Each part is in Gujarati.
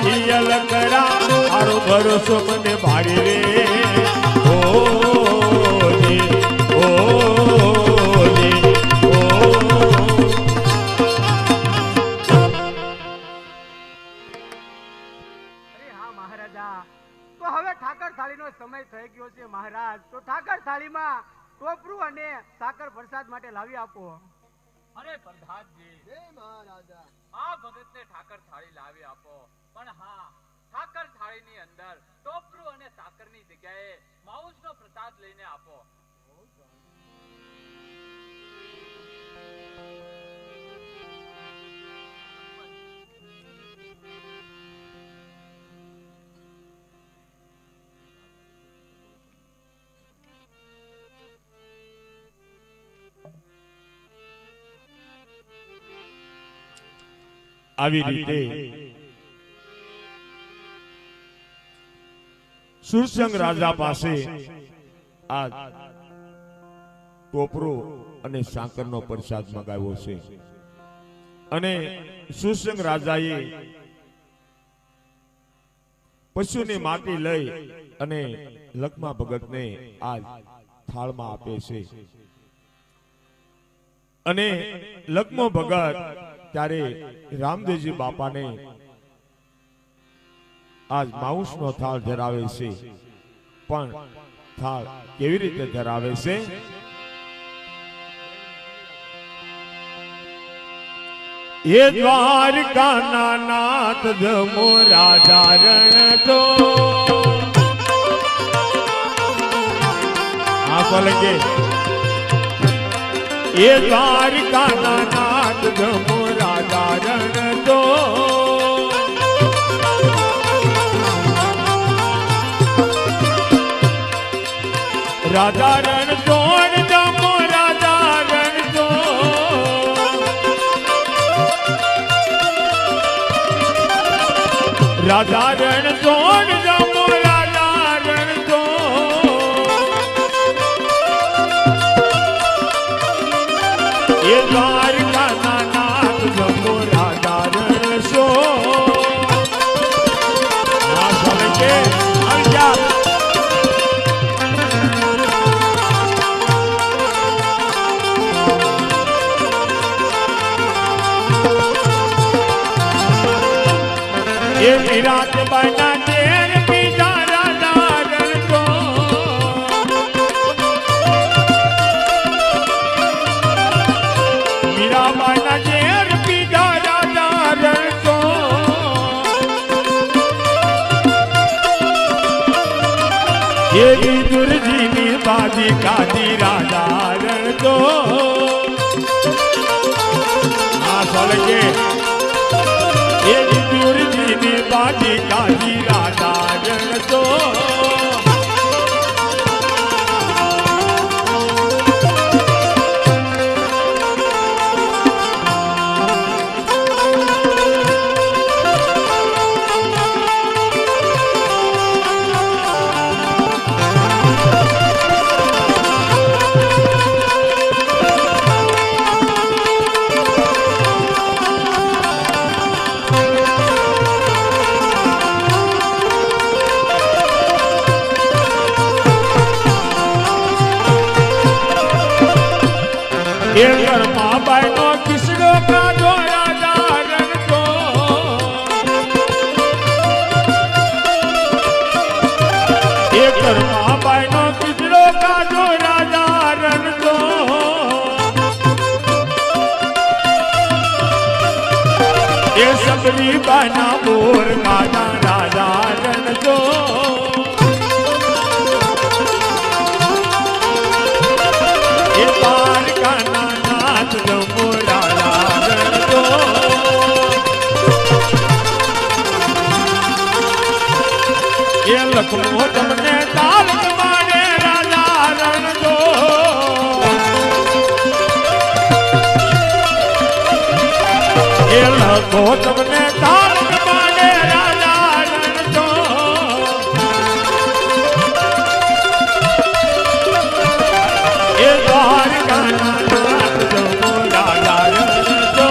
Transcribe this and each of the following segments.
હિયલ કરા મારો ભરોસો મને ભાડી રે ઓ જી ઓ જી ઓ મહારાજા તો હવે ઠાકર થાળીનો સમય થઈ ગયો છે મહારાજ તો ઠાકર થાળીમાં ટોપરું અને સાકર પ્રસાદ માટે લાવી આપો અરે પ્રધાનજી જય મહારાજા આ ભગતને ઠાકર થાળી લાવી આપો પણ હા ઠાકર થાળીની અંદર ટોપરું અને સાકરની જગ્યાએ માઉસનો પ્રસાદ લઈને આપો આવી રીતે સુરસંગ રાજા પાસે આ ટોપરો અને સાકરનો પ્રસાદ મંગાવ્યો છે અને સુરસંગ રાજાએ પશુની માટી લઈ અને લખમા ભગતને આ થાળમાં આપે છે અને લખમો ભગત ત્યારે રામદેવજી બાપાને આજ માઉસનો થાળ ધરાવે છે પણ થાળ કેવી રીતે ધરાવે છે એ દ્વારકાના નાથ જમો રાજા રણ તો આંખો લગે એ દ્વારકાના નાથ જમો રાજા રણ તો રાજા રણ તોડ જમો રાજા રણ તો રાજા રણ તોડ જમો રાજા રણ તો એ દ્વારકાના નાથ જમો રાજા રણ સો ના સમજે આવજા ये विराट बना देर पीछा राजा रण को मीरा बना देर पीछा राजा रण को ये दुर्जी नी बाजी काजी राजा रण को आ सोलके ये दुर्जी नी बाजी काजी राजा रण तो माँ बहनों किसको का दो राजा रण को एक माँ बहनों किसको का दो राजा रण को ये सबरी बना बोर माना राजा रण को ये पार का नाथ जमो राजा रण तो ये लखमो जमने ताल माने राजा रण तो ये लखमो जमने ताल माने राजा रण तो ये द्वारका नाथ जमो राजा रण तो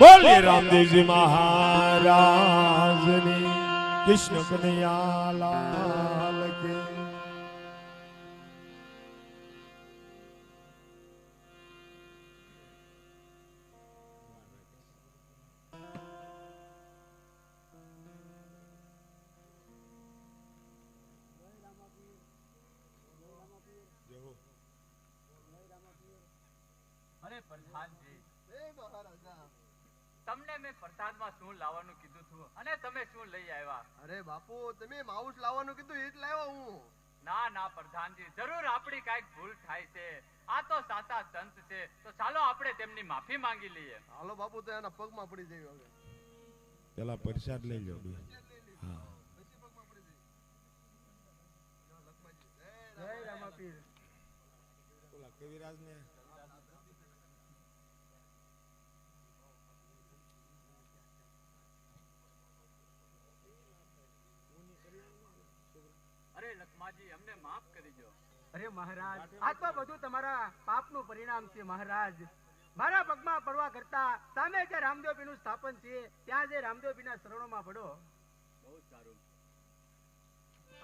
બોલીએ રામદેવજી મહારાજની કૃષ્ણ કનૈયા લાલ કી અરે પ્રધાનજી, તમને મેં પ્રસાદમાં શું લાવવાનું કીધું હતું અને તમે શું લઈ આવ્યા? અરે બાપુ, તમે માઉસ લાવવાનું કીધું એ જ લાવ્યો હું. ના ના પ્રધાનજી, જરૂર આપણી કાંઈક ભૂલ થાય છે. આ તો સાચા સંત છે, તો ચાલો આપણે તેમની માફી માંગી લઈએ. હાલો બાપુ, તો એના પગમાં પડી જઈએ હવે. પેલા પ્રસાદ લઈ લો. હા, પછી પગમાં પડી જઈએ. જય રામાપીર. ઓલા કવિરાજ ને અરે લખમાજી, અમને માફ કરી દો. અરે મહારાજ, આ તો બધું તમારા પાપનું પરિણામ છે મહારાજ. મારા પગમાં પડવા કરતા સામે જે રામદેવપીરનું સ્થાપન છે ત્યાં જે રામદેવપીરના શરણોમાં પડો. બહુ સારું.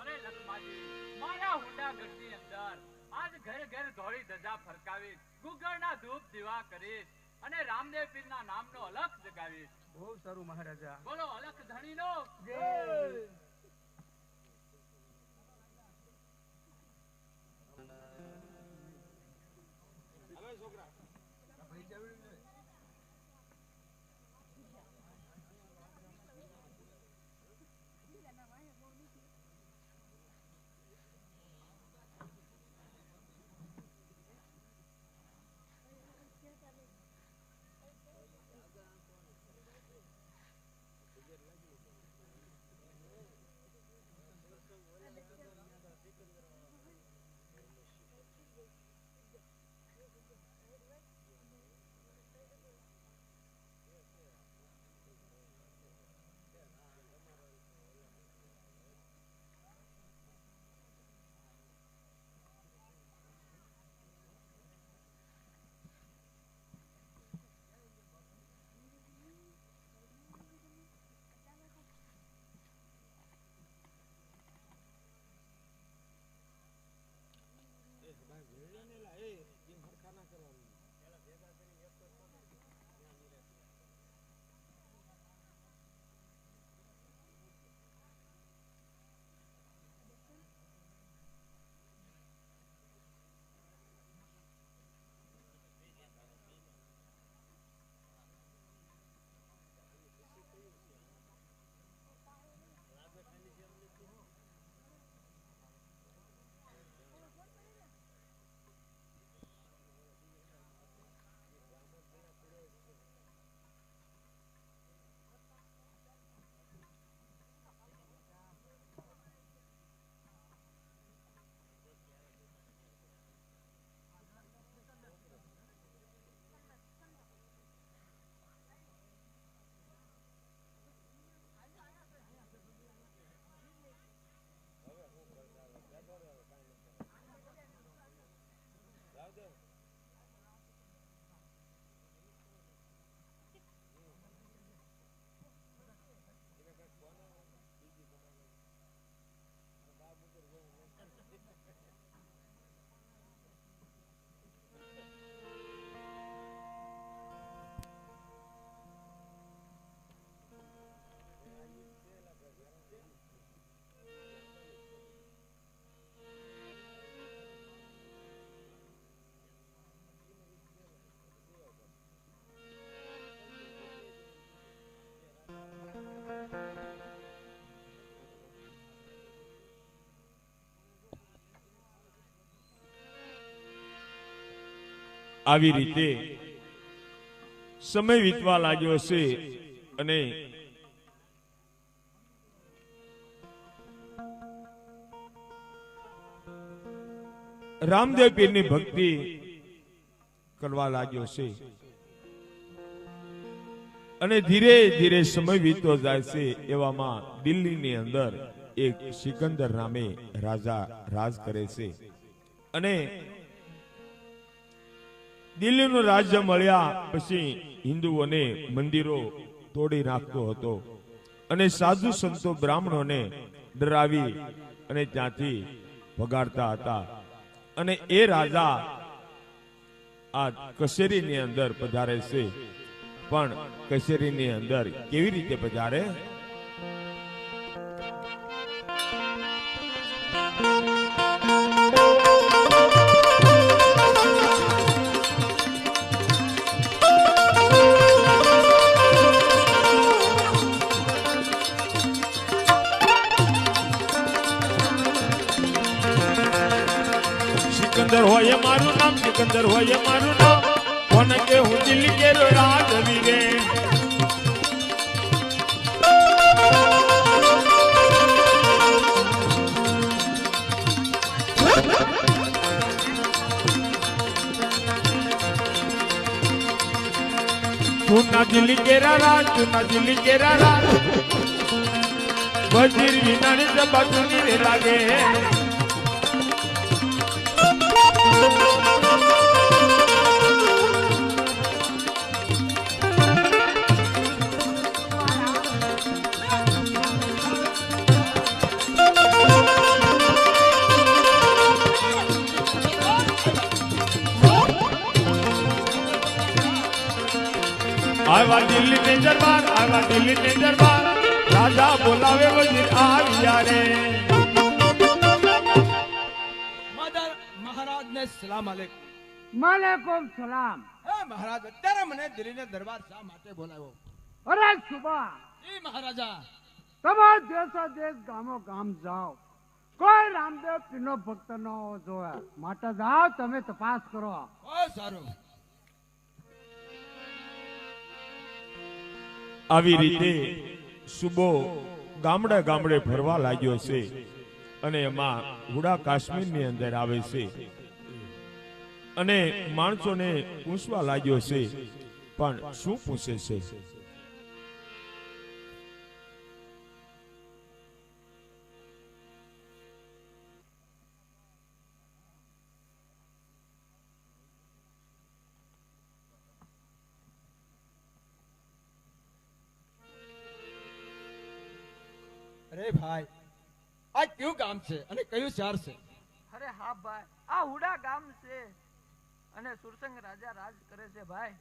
અરે લખમાજી, મારા હુંડા ગઢની અંદર આજ ઘર ઘર ધોળી ધજા ફરકાવીશ, ગુગળના ધૂપ દીવા કરીશ અને રામદેવપીરના નામનો અલખ જગાવીશ. બહુ સારું મહારાજા. બોલો અલખ ધણીનો જય. આવી રીતે સમય વીતવા લાગ્યો છે અને રામદેવ પીરની ભક્તિ કરવા લાગ્યો છે અને ધીરે ધીરે સમય વીતતો જાય છે. એવામાં દિલ્હીની અંદર એક સિકંદર નામે રાજા રાજ કરે છે અને દિલ્હીનું રાજ્ય મળ્યા પછી હિન્દુઓને મંદિરો તોડી નાખતો હતો અને સાધુ સંતો બ્રાહ્મણોને ડરાવી અને ત્યાંથી ભગાડતા હતા. અને એ રાજા આ કચેરીની અંદર પધારે છે. પણ કચેરીની અંદર કેવી રીતે પધારે? સિકંદર હોય મારું નામ, સિકંદર હોય મારું નામ, કોને કે હું દિલ્હી કેરો રાજવી રે. તું ના દિલ્હી કેરા રાજ, તું ના દિલ્હી કેરા રાજ, વજીર વિનાની સભા સુની રે લાગે. આવા દિલ્હી ને દરબાર, આવા દિલ્હી ને દરબાર, રાજા બોલાવે વજીર આવ્યા રે. મહારાજ ને સલામ અલેકુમ. માલેકુમ સલામ. હે મહારાજ, અત્યારે મને દિલ્હી દરબાર શા માટે બોલાવ્યો? અરે સુબા, જી મહારાજા. તમે દેશો દેશ ગામો ગામ જાઓ, કોઈ રામદેવ પીનો ભક્ત ન જોવે માટે જાઓ, તમે તપાસ કરો. ઓ સારું. આવી રીતે સુબો ગામડે ગામડે ફરવા લાગ્યો છે અને એમાં હુડા કાશ્મીરની અંદર આવે છે અને માણસોને પૂછવા લાગ્યો છે. પણ શું પૂછે છે? અરે ભાઈ, આ કયું ગામ છે અને કયું શહેર છે? અરે હા ભાઈ, આ હુડા ગામ છે અને સુરસંગ રાજા રાજ કરે છે ભાઈ.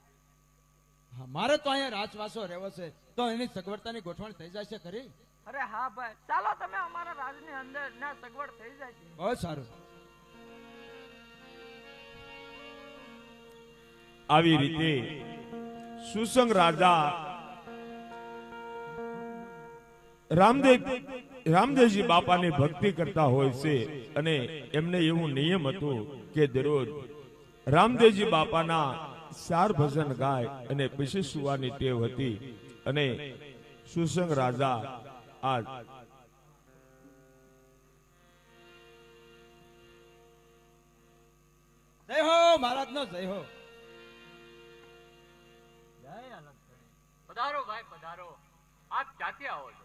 હા, મારે તો અહીંયા રાજવાસો રહેવો છે, તો એની સગવડતાની ગોઠવણ થઈ જાય છે ખરી? અરે હા ભાઈ, ચાલો તમે અમારા રાજની અંદર ના સગવડ થઈ જાય છે. બહુ સારું. આવી રીતે સુસંગ રાજા રામદેવજી બાપાની ભક્તિ કરતા હોય છે અને એમને એવું નિયમ હતું કે દરરોજ રામદેવજી બાપાના 4 ભજન ગાય અને પછી સુવાની ટેવ હતી. અને સુસંગ રાજા આ જય હો મહારાજ નો જય હો. પધારો ભાઈ પધારો. આપ ક્યાંથી આવો છો?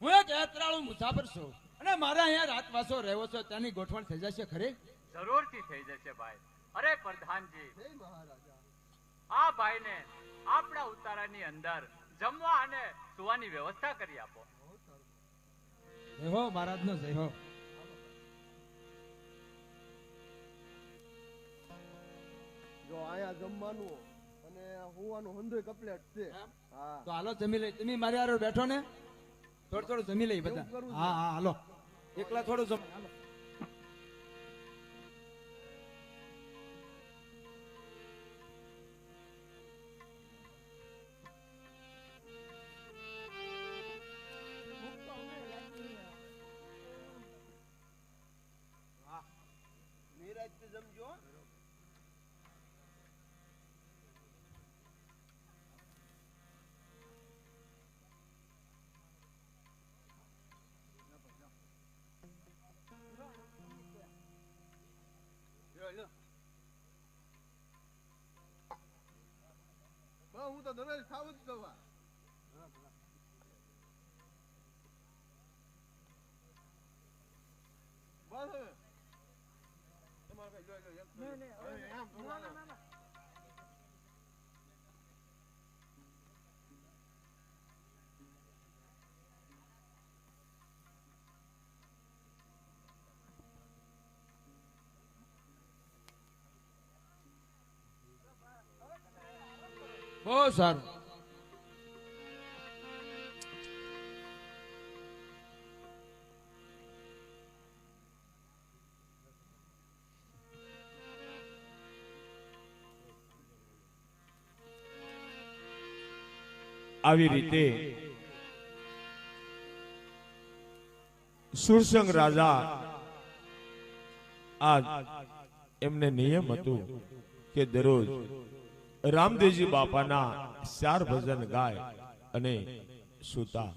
હું એક યાત્રાળુ મુસાફર છું અને મારે અહીંયા રાતવાસો રહેવો છે, ત્યાંની ગોઠવણ થઈ જશે ખરી? જરૂરથી થઈ જશે ભાઈ. અરે પ્રધાનજી, જય મહારાજા. આ ભાઈને આપણા ઉતારાની અંદર જમવા અને સુવાની વ્યવસ્થા કરી આપો. જય હો મહારાજ નો જય હો. જો અહીંયા જમવાનું અને હોવાનું હંધોય કપલેટ છે. હા, તો હાલો જમી લઈ. તમે મારી હારે બેઠો ને, થોડું થોડું જમી લઈ બધા. એવું કરવું છે. હા હા હાલો, એકલા થોડું જમ. હાલો. નિરાંતથી જમજો. હું તો દરરોજ ખાવું જ દવા. બસ હવે. તમારે કઈ લો, લો, એમ કરો. હવે આમ થોડું હાલો. બહુ સારું. આવી રીતે સુરસંગ રાજા આજ એમને નિયમ હતું કે દરરોજ રામદેવજી બાપાના 4 ભજન ગાય અને સૂતા.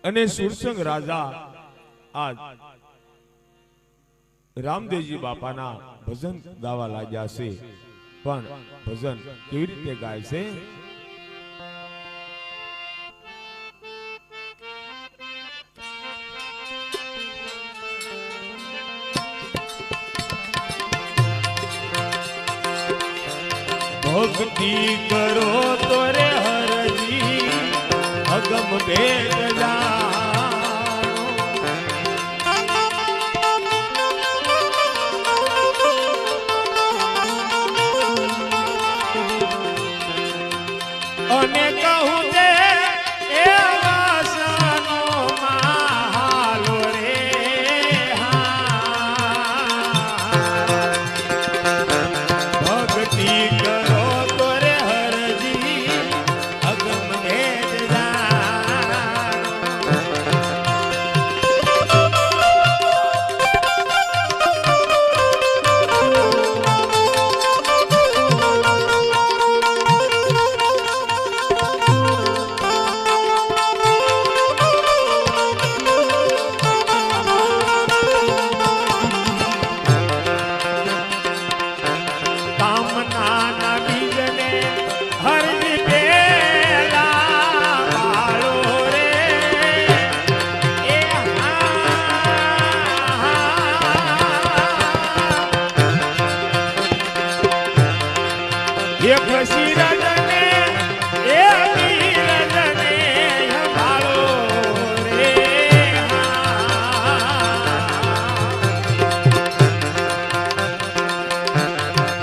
અને સુરસંગ રાજા આજ રામદેવજી બાપાના ભજન ગાવા લાગ્યા છે. પણ ભજન કેવી રીતે ગાય છે? ભક્તિ કરો તો રે હરજી અગમ ભેદ જાણો. અને કહું તે એ વાસનો માલો રે ભક્તિ કરો તો રે હરજી અગમ ભેદ કામનાના બીજને હરજી પેલા વાળો રે એ એ ખસી રજને એ બીરજને વાળો રે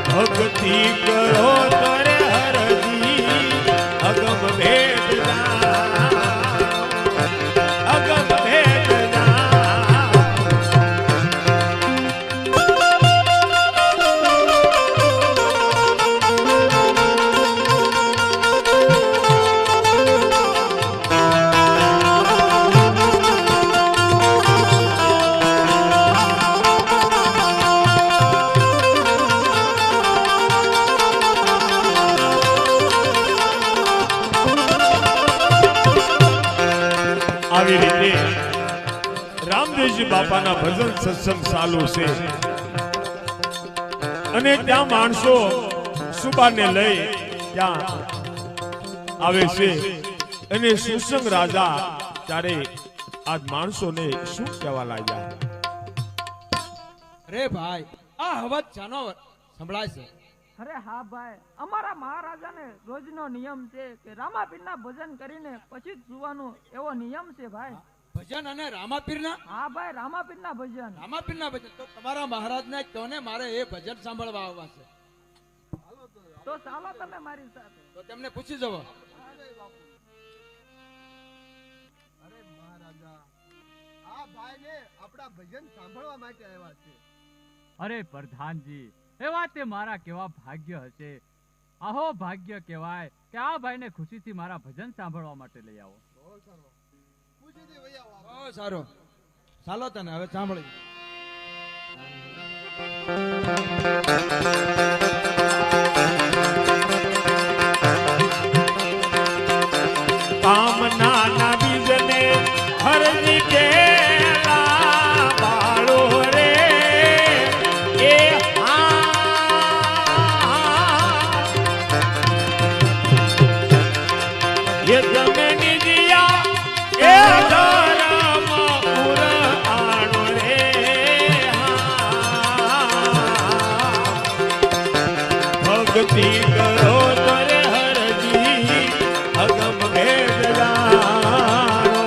ભક્તિ કરો તો રે હરજી અગમ ભેદ જાણો. અગમ ભેદ જાણો. આવી રીતે રામદેવજી બાપાના ભજન સત્સંગ ચાલુ છે. અને ત્યાં માણસો સુબાને લઈ ત્યાં આવે છે. અને સુસંગ રાજા ત્યારે આજ માણસોને શું કહેવા લાગ્યા? અરે ભાઈ, આ અવાજ જાનો સંભળાય છે. અરે હા ભાઈ, અમારા મહારાજાને રોજનો નિયમ છે કે રામાપીરના ભજન કરીને પછી જ સુવાનો એવો નિયમ છે ભાઈ. ભજન અને રામાપીરના? હા ભાઈ, રામાપીરના ભજન. રામાપીરના ભજન તો તમારા મહારાજને કહો ને, મારે એ ભજન સાંભળવા આવવા છે. તો ચાલો તમે મારી સાથે. તો તેમને પૂછી જવો. અરે મહારાજા, આ ભાઈને આપણા ભજન સાંભળવા માટે આવ્યા છે. અરે પ્રધાનજી, એવા તે મારા કેવા ભાગ્ય હશે. આહો ભાગ્ય કહેવાય કે આ ભાઈને ખુશીથી મારા ભજન સાંભળવા માટે લઈ આવો. બહુ સારો. પૂછીથી વહી આવો. બહુ સારું. ચાલો તને હવે સાંભળી. કામનાના બીજને હરજી પેલા વાળો રે એ એ તમે નિજિયા એ ધર્મ પુર આણો રે ભક્તિ કરો તો રે હરજી અગમ ભેદ જાણો.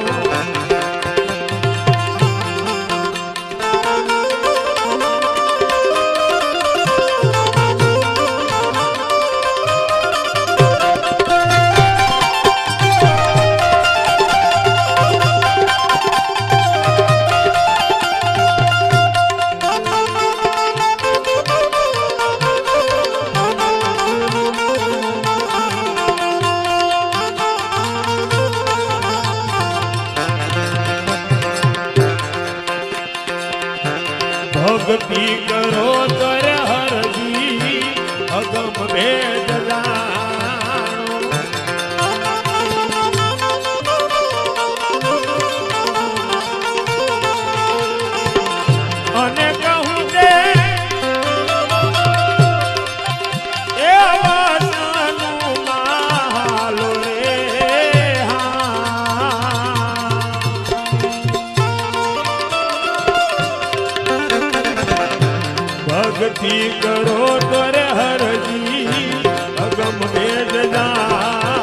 ભેદ જાણો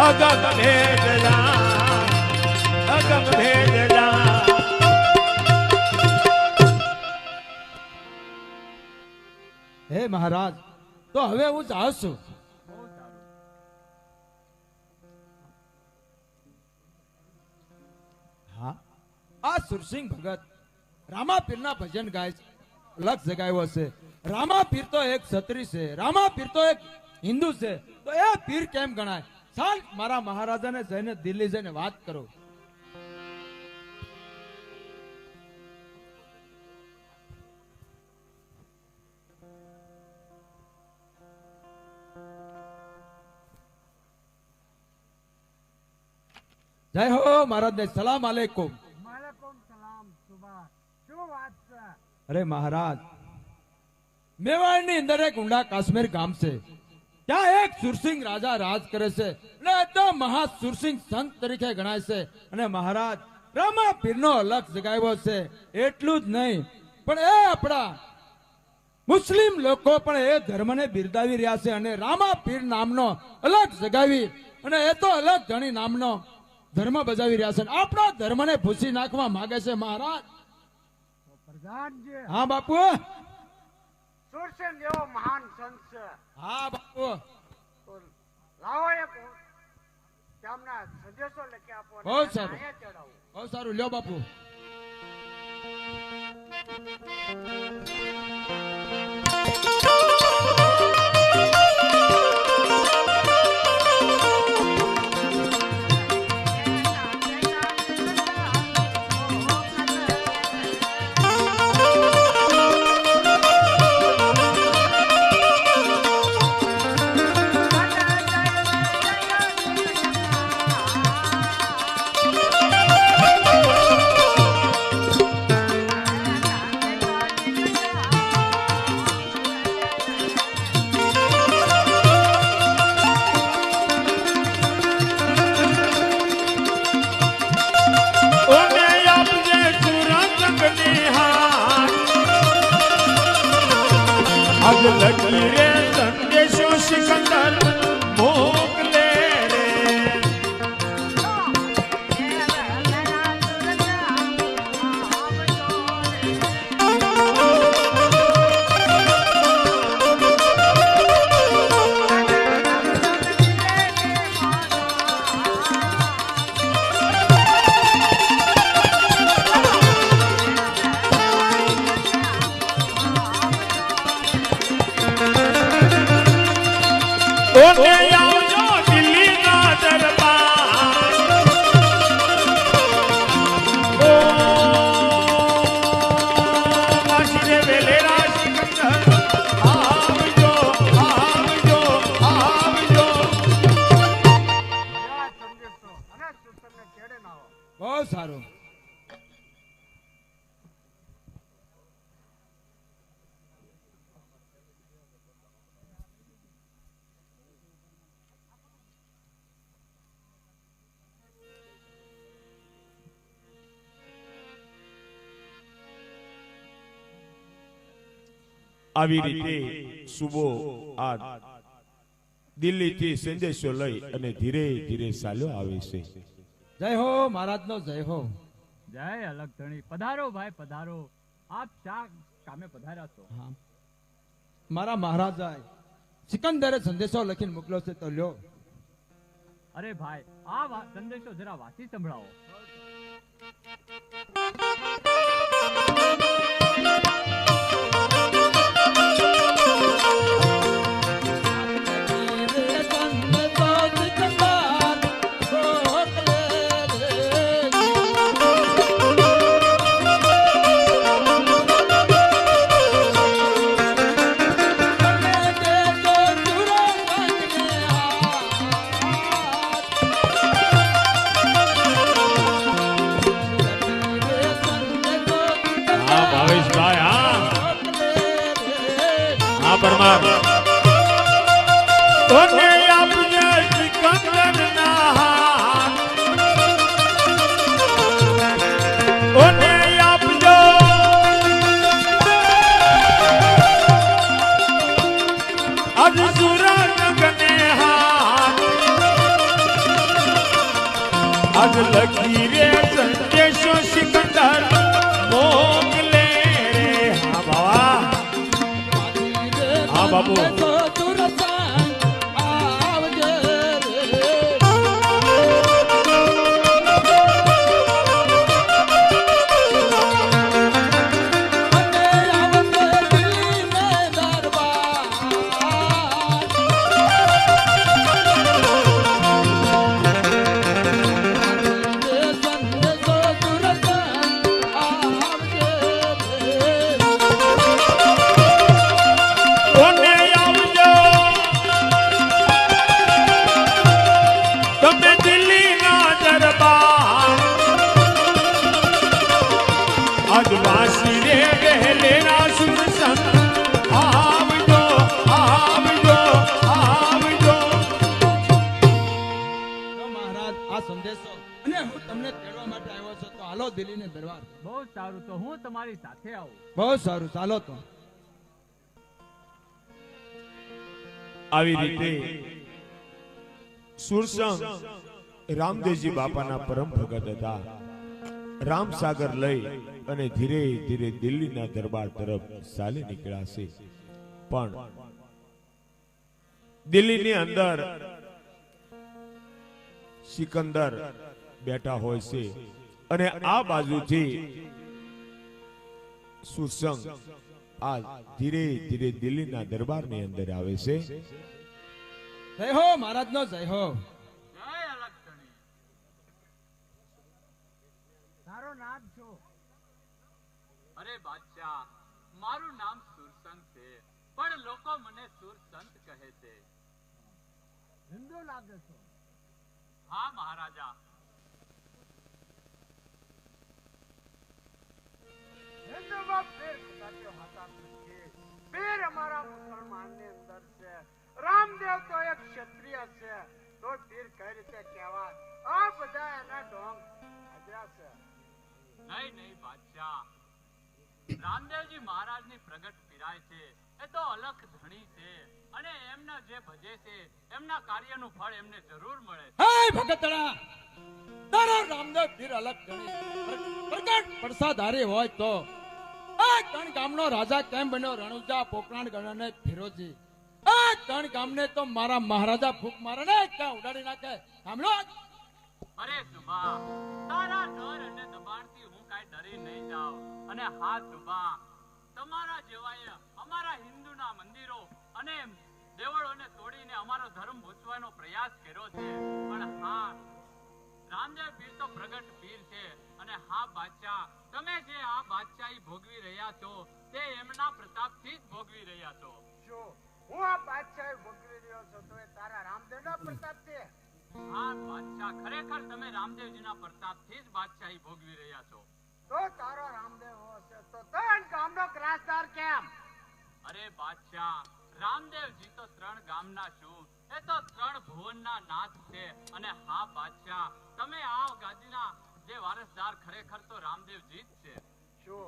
અગમ ભેદ જાણો અગમ ભેદ જાણો. હે મહારાજ, તો હવે હું જાઉં છું. હા, આ સુરસિંહ ભગત રામાપીરના ભજન ગાય છે. લક્ષ જગાવ્યો છે. રામાપીર તો એક ક્ષત્રિય છે, રામાપીર તો એક હિન્દુ છે, તો એ પીર કેમ ગણાય? ચાલ મારા મહારાજાને જઈને દિલ્હી જઈને વાત કરો. જય હો મહારાજ ને સલામ આલેકુમ. વાલેકુમ સલામ. સુભાષ, શું વાત છે? અરે મહારાજ, મેવાડની અંદર એક ઊંડા કાશ્મીર ગામ છે. ત્યાં એક સુરસિંહ રાજા રાજ કરે છે અને એકદમ મહા સુરસિંહ સંત તરીકે ગણાય છે. અને મહારાજ રામાપીરનો અલગ જગાવ્યો છે. એટલું જ નહીં, પણ એ આપણા મુસ્લિમ લોકો પણ એ ધર્મને બિરદાવી રહ્યા છે અને રામાપીર નામનો અલગ જગાવી અને એ તો અલગ ધણી નામનો ધર્મ બજાવી રહ્યા છે. આપણા ધર્મને ભૂસી નાખવા માંગે છે મહારાજ. પ્રધાનજી, હા બાપુ. સુરસેન એવો મહાન સંત છે. હા બાપુ. તો લાવો એક તેમના સંદેશો લખી આપો અને બહુ સારું. અહીંયા ચડાવો. બહુ સારું, લ્યો બાપુ. ઓને આપજે સુરંગની હાર આજ લખી રે સંદેશો સિકંદર મોકલે રે. ઓને આવજો દિલ્હીના દરબાર. ઓ વાસી રે વેલેરા સિકંદર આવજો આવજો આવજો. આ સંદેશો અને સુરસેનને છેડે ના આવો. બહુ સારું. આવી રીતે સુબો આ દિલ્હીથી સંદેશો લઈ અને ધીરે ધીરે ચાલ્યો આવે છે. જય હો મહારાજનો જય હો. જય અલગ ધણી. પધારો ભાઈ પધારો. આપ શા કામે પધાર્યા છો? હા, મારા મહારાજાએ સિકંદરે સંદેશો લખીને મોકલ્યો છે, તો લ્યો. અરે ભાઈ, આ સંદેશો જરા વાંચી સંભળાવો. પરમાર તને આપજે સિકંદરના હાર. ઓને આપજો આજ સુરત આજ લખી રે સંદેશો સિકંદર મોકલે રે હા બાવા હા બાપુ કોને આવજો તમે દિલ્હીના દરબાર આજ વાસી રે વહેલેરા સુરસંગ આવજો આવજો આવજો મહારાજ આ સંદેશો અને હું તમને તેડવા માટે આવ્યો છું તો હાલો દિલ્હીને દરબાર. બહુ સારું, તો હું તમારી સાથે આવું. બહુ સારું, ચાલો તો. આવી રીતે સુરસંગ રામદેવજી બાપાના પરમ ભગત હતા. રામસાગર લઈ અને ધીરે ધીરે દિલ્હીના દરબાર તરફ ચાલી નીકળ્યા છે. પણ દિલ્હીની અંદર સિકંદર બેઠા હોય છે અને આ બાજુથી સુરસંગ આ ધીરે ધીરે દિલ્હીના દરબારની અંદર આવે છે. જય હો મહારાજ નો જય હો. જય અલગધણી. તારો નામ છો? અરે બાદશાહ, મારું નામ સુરસંગ છે, પણ લોકો મને સુરસંત કહે છે. હિન્દુ લાગે છો? હા મહારાજા. હિન્દુમાં ફેર કદાચ હોતા નથી. ફેર અમારા મુસલમાનની અંદર છે. રામદેવ તો એક ક્ષત્રિય છે, તો ફેર કઈ રીતે કહેવાય? આ બધા એના ઢોંગ હાજરા છે. નહીં નહીં બાદશાહ, રામદેવજી મહારાજની પ્રગટ પીરાય છે એ તો અલખ ધણી છે, અને એમના જે ભજે છે એમના કાર્યનું ફળ એમને જરૂર મળે છે. હે ભગતડા, તારો રામદેવ પીર અલગ ગણી પ્રગટ પડસાધારી હોય તો આ ત્રણ ગામનો રાજા કેમ બન્યો? રણુજા, પોકરાણ, ગણને ફિરોજી. આ ત્રણ ગામને તો મારા મહારાજા ફૂંક મારે ને ક્યાં ઉડાડી નાખે. સાંભળો, અરે સુબા, તારા ડર અને દબાણથી હું કાંઈ ડરી નહીં જાઉં. અને હા સુબા, તમારા જેવાએ અમારા હિન્દુના મંદિરો અને દેવળોને તોડીને અમારો ધર્મ ભૂસવાનો પ્રયાસ કર્યો છે. પણ હા, રામદેવ પીર તો પ્રગટ પીર છે. અને હા બાદશાહ, તમે જે આ બાદશાહી ભોગવી રહ્યા છો તે એમના પ્રતાપથી જ ભોગવી રહ્યા છો. શું હું આ બાદશાહી ભોગવી રહ્યો છું તો એ તારા રામદેવના પ્રતાપ છે? હા બાદશાહ, ખરેખર તમે રામદેવજીના પ્રતાપથી જ બાદશાહી ભોગવી રહ્યા છો. તો તારો રામદેવ હશે તો ત્રણ ગામનો ત્રાસદાર કેમ? અરે બાદશાહ, રામદેવજી તો ત્રણ ગામના શું, એ તો ત્રણ ભુવનના નાથ છે. અને હા બાદશાહ, તમે આ ગાદીના જે વારસદાર ખરેખર તો રામદેવજી જ છે. શું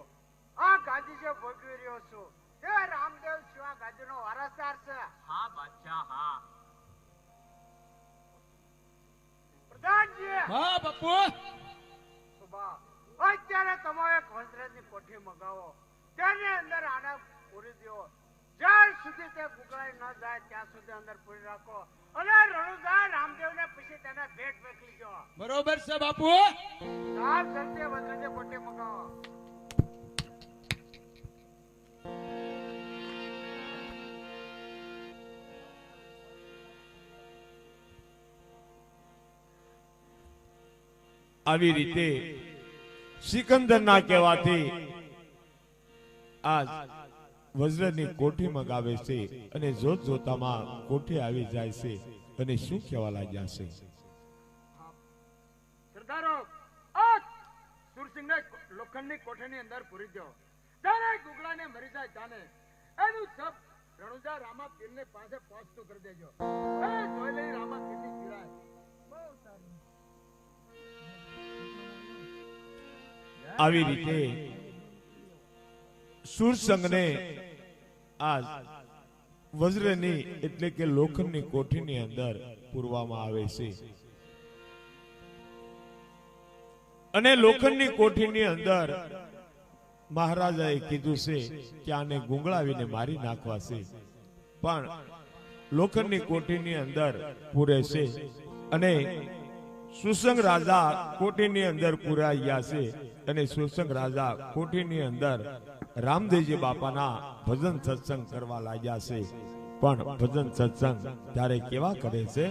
આ ગાદી જે ભોગવી રહ્યો છું તે રામદેવ શિવા ગાદીનો વારસદાર છે? હા બાદશાહ, હા. પ્રધાનજી, હા બાપુ, સુબા, અત્યારે તમે એક વસ્ત્રની કોઠી મગાવો, તેની અંદર આને પૂરી દો. જ્યાં સુધી તે ગુગળાઈ ન જાય ત્યાં સુધી અંદર પૂરી રાખો. અને રણુજા રામદેવને પછી તેને ભેટ મોકલીજો. બરોબર છે બાપુ. સાત જલ્દી વસ્ત્રની કોઠી મગાવો. આવી રીતે સિકંદરના કહેવાથી આજ વજ્રની કોઠી મગાવે છે અને જોત જોતામાં કોઠી આવી જાય છે અને શું કહેવા લાગ્યા છે? સરદારો, આ સુરસિંહને લોખંડની કોઠીની અંદર પૂરી દો. જાણે ગુગળાને મરી જાય જાણે એનું સબ રણુજા રામા પીરને પાસે પહોંચતું કરી દેજો. એ જોઈ લઈ રામા પીરની પીડાય. બહુ સારું. આવી રીતે સુરસંગને આજ વજ્રની એટલે કે લોખંડની કોઠીની અંદર પૂરવામાં આવે છે. અને લોખંડની કોઠીની અંદર મહારાજાએ કીધું છે કે આને ગુંગળાવીને મારી નાખવા છે, પણ લોખંડની કોઠીની અંદર પૂરે છે અને સુસંગ રાજા કોઠીની અંદર પૂરાઈ ગયા છે અને સુસંગ રાજા કોઠીની અંદર રામદેવજી બાપાના ભજન સત્સંગ કરવા લાગ્યા છે. પણ ભજન સત્સંગ ત્યારે કેવા કરે છે?